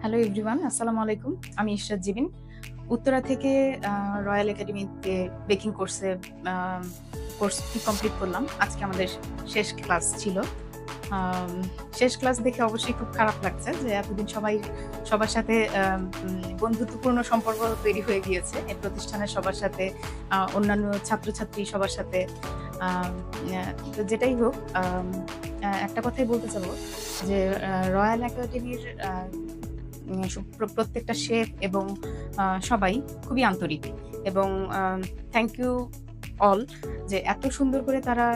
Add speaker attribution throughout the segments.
Speaker 1: Hello everyone, আসসালামু আলাইকুম। আমি ইশরাত জিবিন। উত্তরা থেকে রয়্যাল একাডেমিতে বেকিং কোর্সে কোর্সটি কমপ্লিট করলাম। আজকে আমাদের শেষ ক্লাস ছিল। আম শেষ ক্লাস দেখে অবশ্যই খুব খারাপ লাগছে যে এতদিন সবার সাথে বন্ধুত্বপূর্ণ সম্পর্ক তৈরি হয়ে গিয়েছে। এই প্রতিষ্ঠানের সবার সাথে, অন্যান্য ছাত্রছাত্রী সবার সাথে। আম তো যেটাই হোক, একটা কথাই বলতে চাবো যে রয়্যাল একাডেমির প্রত্যেকটা শেফ এবং সবাই খুবই আন্তরিক এবং থ্যাংক ইউ অল যে এত সুন্দর করে তারা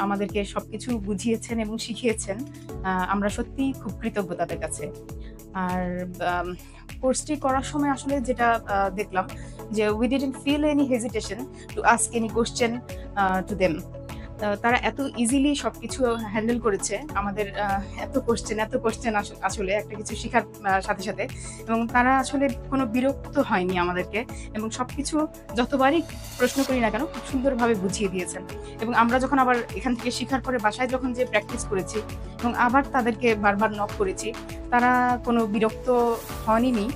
Speaker 1: আমাদেরকে সবকিছু বুঝিয়েছেন এবং শিখিয়েছেন। আমরা সত্যিই খুব কৃতজ্ঞ তাদের কাছে। আর কোর্সটি করার সময় আসলে যেটা দেখলাম যে we didn't feel any hesitation to ask any question to them. তারা এত ইজিলি সবকিছু হ্যান্ডেল করেছে। আমাদের এত কোয়েশ্চেন আসলে একটা কিছু শিখার সাথে এবং তারা আসলে কোনো বিরক্ত হয়নি আমাদেরকে এবং সবকিছু যতবারই প্রশ্ন করি না কেন খুব সুন্দরভাবে বুঝিয়ে দিয়েছেন। এবং আমরা যখন আবার এখান থেকে শিখার পরে বাসায় যখন যেয়ে প্র্যাকটিস করেছি এবং আবার তাদেরকে বারবার নক করেছি, তারা কোনো বিরক্ত হনইনি।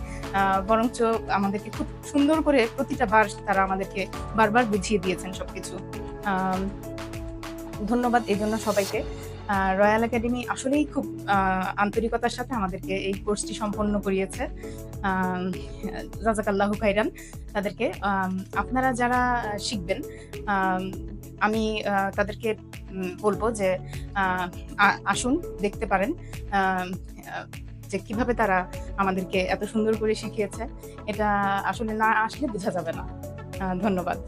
Speaker 1: বরঞ্চ আমাদেরকে খুব সুন্দর করে প্রতিটা বার তারা আমাদেরকে বারবার বুঝিয়ে দিয়েছেন সবকিছু। ধন্যবাদ এজন্য সবাইকে। রয়্যাল একাডেমি আসলেই খুব আন্তরিকতার সাথে আমাদেরকে এই কোর্সটি সম্পন্ন করিয়েছে। জাযাকাল্লাহু খাইরান তাদেরকে। আপনারা যারা শিখবেন, আমি তাদেরকে বলব যে আসুন, দেখতে পারেন যে কিভাবে তারা আমাদেরকে এত সুন্দর করে শিখিয়েছে। এটা আসলে না আসলে বোঝা যাবে না। ধন্যবাদ।